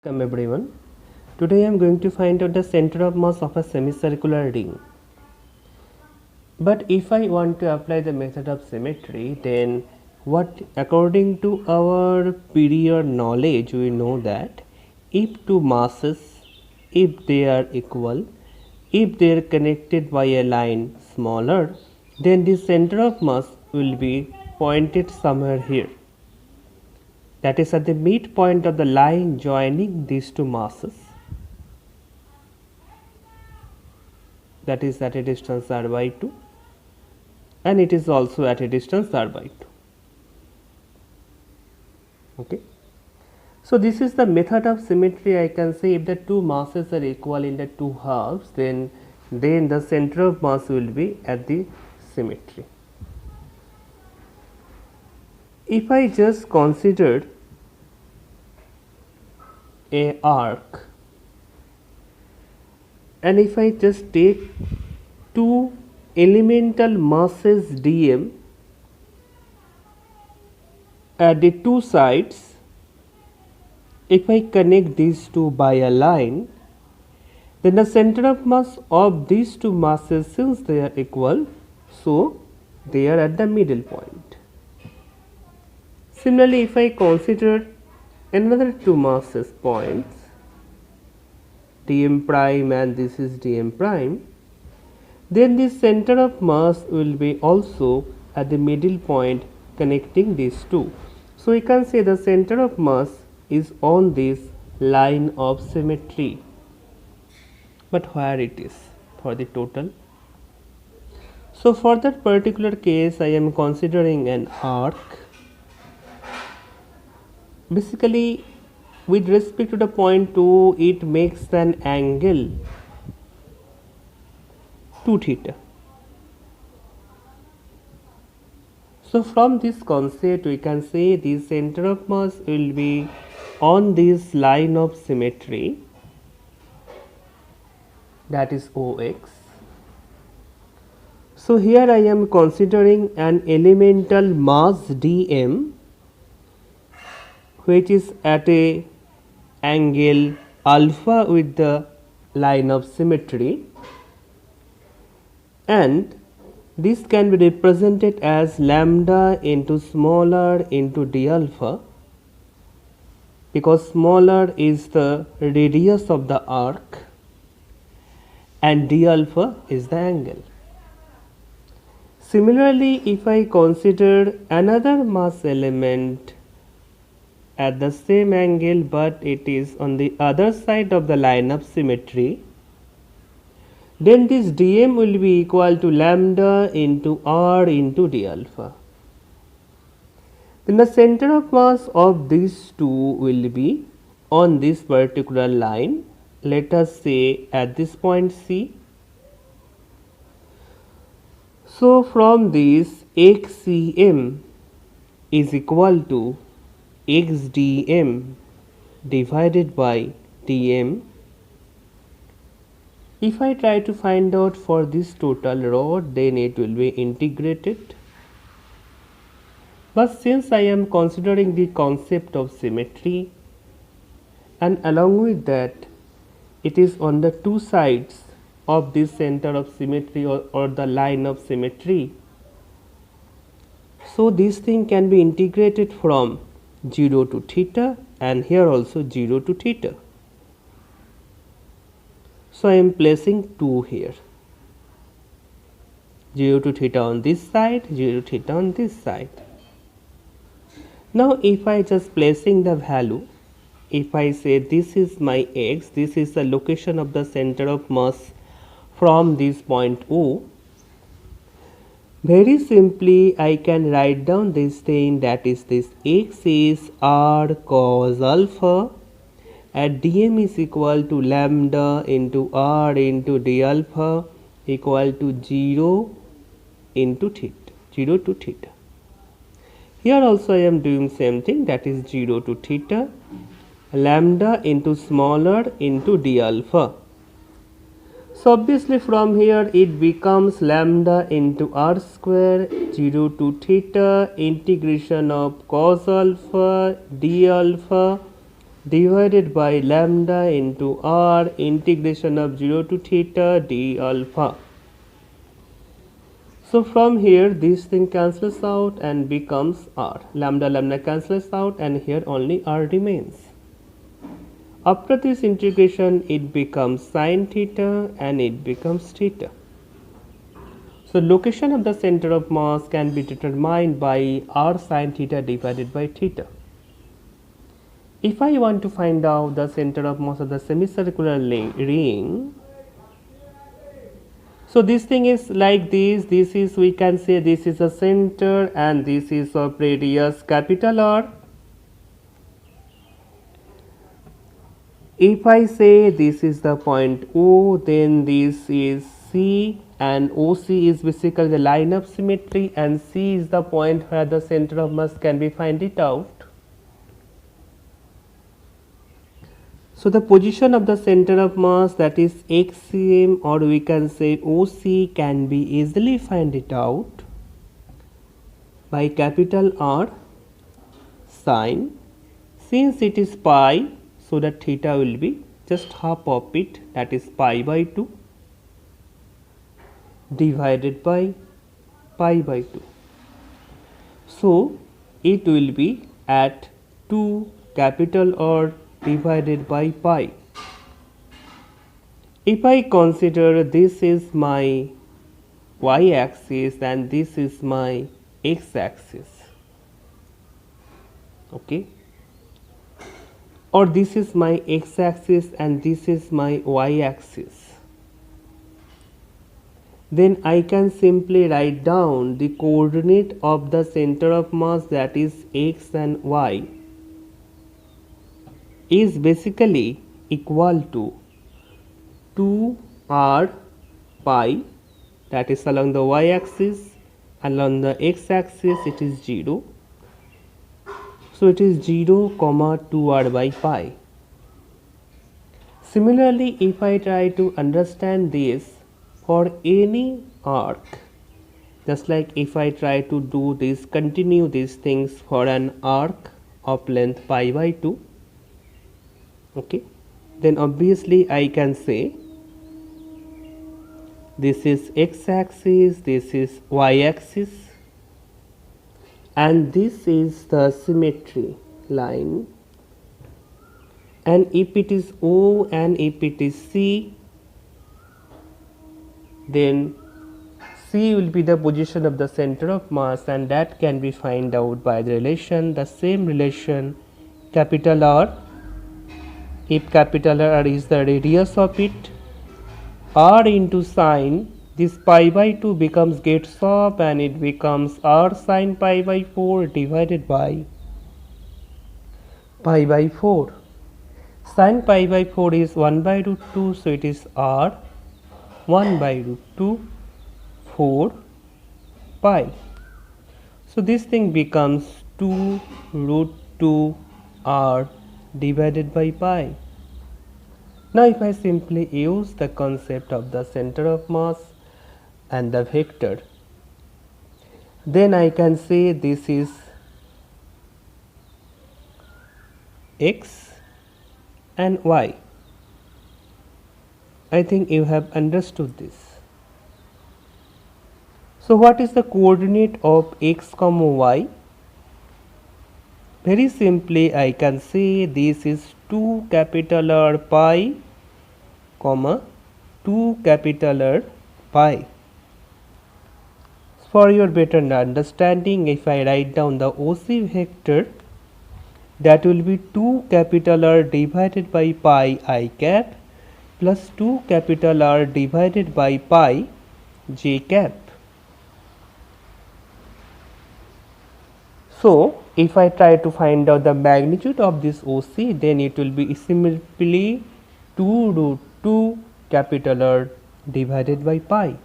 Welcome everyone. Today I am going to find out the center of mass of a semicircular ring. But if I want to apply the method of symmetry, then what according to our prior knowledge we know that if two masses, if they are equal, if they are connected by a line smaller, then the center of mass will be pointed somewhere here, that is at the midpoint of the line joining these two masses, that is at a distance r by 2, and it is also at a distance r by 2. Okay. So this is the method of symmetry. I can say if the two masses are equal in the two halves, then the center of mass will be at the symmetry. If I just consider a arc, and if I just take two elemental masses dm at the two sides, if I connect these two by a line, then the center of mass of these two masses, since they are equal, so they are at the middle point. Similarly, if I consider another two masses points, dm prime and this is dm prime, then the center of mass will be also at the middle point connecting these two. So we can say the center of mass is on this line of symmetry. But where it is for the total? So for that particular case I am considering an arc. Basically, with respect to the point 2, it makes an angle 2 theta. So from this concept we can say the center of mass will be on this line of symmetry, that is OX. So here I am considering an elemental mass dm which is at a angle alpha with the line of symmetry, and this can be represented as lambda into smaller into d alpha, because smaller is the radius of the arc and d alpha is the angle. Similarly, if I consider another mass element at the same angle but it is on the other side of the line of symmetry, then this dm will be equal to lambda into r into d alpha. Then the center of mass of these two will be on this particular line, let us say at this point C. So from this xcm is equal to xdm divided by dm. If I try to find out for this total rod, then it will be integrated. But since I am considering the concept of symmetry, and along with that it is on the two sides of this center of symmetry or the line of symmetry, so this thing can be integrated from 0 to theta and here also 0 to theta. So I am placing 2 here, 0 to theta on this side, 0 to theta on this side. Now if I just placing the value, if I say this is my x, this is the location of the center of mass from this point O, very simply I can write down this thing, that is this x is r cos alpha at dm is equal to lambda into r into d alpha equal to 0 into theta, 0 to theta. Here also I am doing same thing, that is 0 to theta, lambda into smaller into d alpha. So obviously from here it becomes lambda into r square 0 to theta integration of cos alpha d alpha divided by lambda into r integration of 0 to theta d alpha. So from here this thing cancels out and becomes r. Lambda cancels out and here only r remains. After this integration it becomes sin theta and it becomes theta. So location of the center of mass can be determined by r sin theta divided by theta. If I want to find out the center of mass of the semicircular ring, so this thing is like this is, we can say this is a center and this is of radius capital R. If I say this is the point O, then this is C and OC is basically the line of symmetry and C is the point where the center of mass can be find it out. So the position of the center of mass, that is xcm, or we can say OC, can be easily find it out by capital R sin, since it is pi, so that theta will be just half of it, that is pi by 2 divided by pi by 2. So it will be at 2 capital R divided by pi. If I consider this is my y axis and this is my x axis, okay, or this is my x axis and this is my y axis, then I can simply write down the coordinate of the center of mass, that is x and y, is basically equal to 2r pi, that is along the y axis, along the x axis it is 0, so it is 0 comma 2r by pi. Similarly, if I try to understand this for any arc, just like if I try to do this, continue these things for an arc of length pi by 2, okay, then obviously I can say this is x axis, this is y axis, and this is the symmetry line, and if it is O and if it is C, then C will be the position of the center of mass, and that can be find out by the relation, the same relation capital R. If capital R is the radius of it, R into sine, this pi by 2 becomes gets off and it becomes R sine pi by 4 divided by pi by 4. Sine pi by 4 is 1 by root 2, so it is R 1 by root 2 4 pi. So this thing becomes 2 root 2 R divided by pi. Now if I simply use the concept of the center of mass and the vector, then I can say this is x and y. I think you have understood this. So what is the coordinate of x comma y? Very simply I can say this is 2 capital R pi comma 2 capital R pi. For your better understanding, if I write down the OC vector, that will be 2 capital R divided by pi I cap plus 2 capital R divided by pi j cap. So if I try to find out the magnitude of this OC, then it will be simply 2 root 2 capital R divided by pi.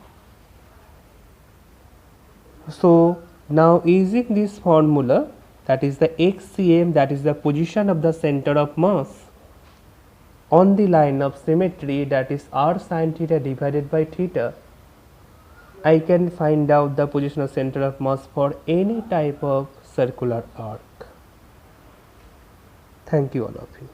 So now using this formula, that is the xcm, that is the position of the center of mass on the line of symmetry, that is r sin theta divided by theta, I can find out the position of center of mass for any type of circular arc. Thank you all of you.